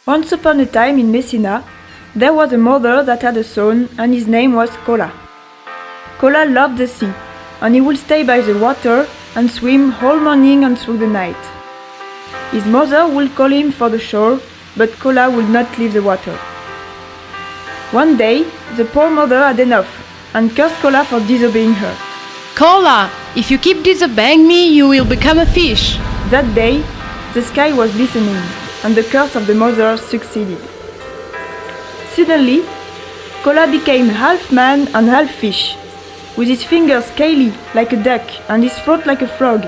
Once upon a time in Messina, there was a mother that had a son, and his name was Cola. Cola loved the sea, and he would stay by the water and swim all morning and through the night. His mother would call him for the shore, but Cola would not leave the water. One day, the poor mother had enough, and cursed Cola for disobeying her. Cola, if you keep disobeying me, you will become a fish. That day, the sky was listening, and the curse of the mother succeeded. Suddenly, Cola became half man and half fish, with his fingers scaly like a duck and his throat like a frog.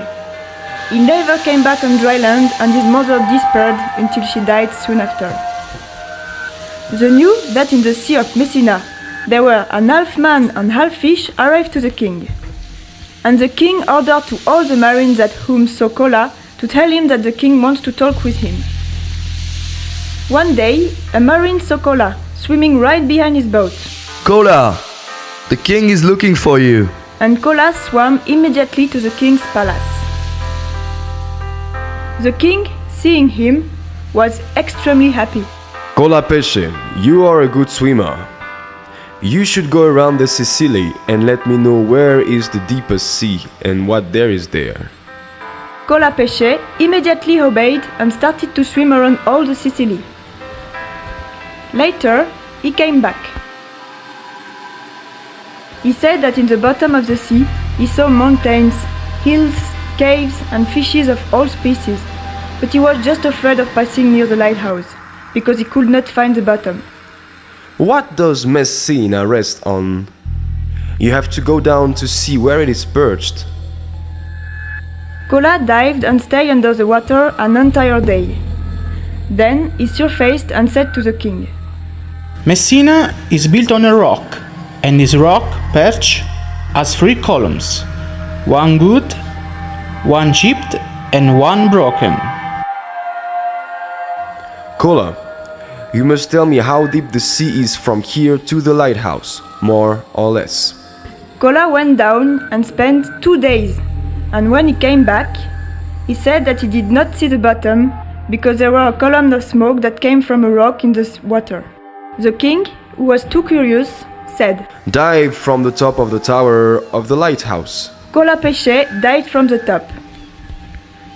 He never came back on dry land, and his mother despaired until she died soon after. The news that in the sea of Messina there were an half man and half fish arrived to the king. And the king ordered to all the marines at whom saw Cola to tell him that the king wants to talk with him. One day, a marine saw Cola swimming right behind his boat. Cola, the king is looking for you. And Cola swam immediately to the king's palace. The king, seeing him, was extremely happy. Colapesce, you are a good swimmer. You should go around the Sicily and let me know where is the deepest sea and what there is there. Colapesce immediately obeyed and started to swim around all the Sicily. Later, he came back. He said that in the bottom of the sea, he saw mountains, hills, caves and fishes of all species, but he was just afraid of passing near the lighthouse, because he could not find the bottom. What does Messina rest on? You have to go down to see where it is perched. Cola dived and stayed under the water an entire day. Then he surfaced and said to the king, Messina is built on a rock, and this rock perch has 3 columns, one good, one chipped, and one broken. Cola, you must tell me how deep the sea is from here to the lighthouse, more or less. Cola went down and spent 2 days, and when he came back, he said that he did not see the bottom because there were a column of smoke that came from a rock in the water. The king, who was too curious, said, Dive from the top of the tower of the lighthouse. Colapesce dived from the top.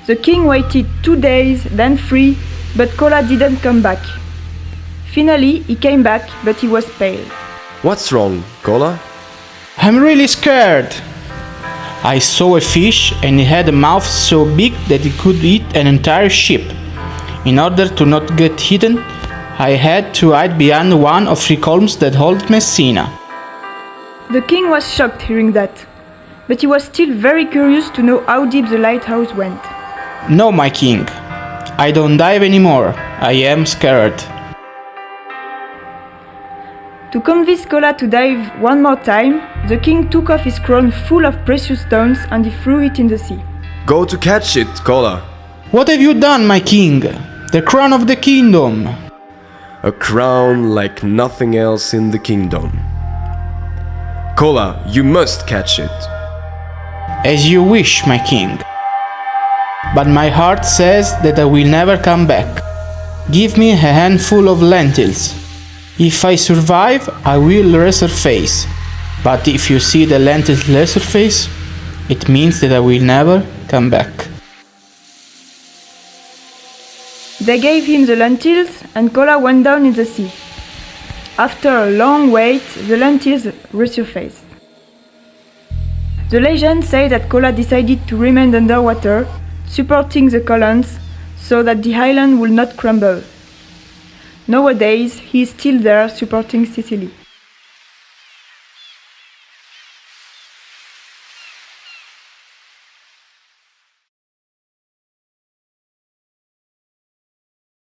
The king waited 2 days, then 3, but Cola didn't come back. Finally, he came back, but he was pale. What's wrong, Cola? I'm really scared. I saw a fish and it had a mouth so big that it could eat an entire ship. In order to not get eaten, I had to hide behind one of 3 columns that hold Messina. The king was shocked hearing that, but he was still very curious to know how deep the lighthouse went. No, my king, I don't dive anymore. I am scared. To convince Cola to dive one more time, the king took off his crown full of precious stones and he threw it in the sea. Go to catch it, Cola. What have you done, my king? The crown of the kingdom. A crown like nothing else in the kingdom. Cola, you must catch it. As you wish, my king. But my heart says that I will never come back. Give me a handful of lentils. If I survive, I will resurface. But if you see the lentils resurface, it means that I will never come back. They gave him the lentils and Cola went down in the sea. After a long wait, the lentils resurfaced. The legend says that Cola decided to remain underwater, supporting the columns so that the island would not crumble. Nowadays, he is still there supporting Sicily.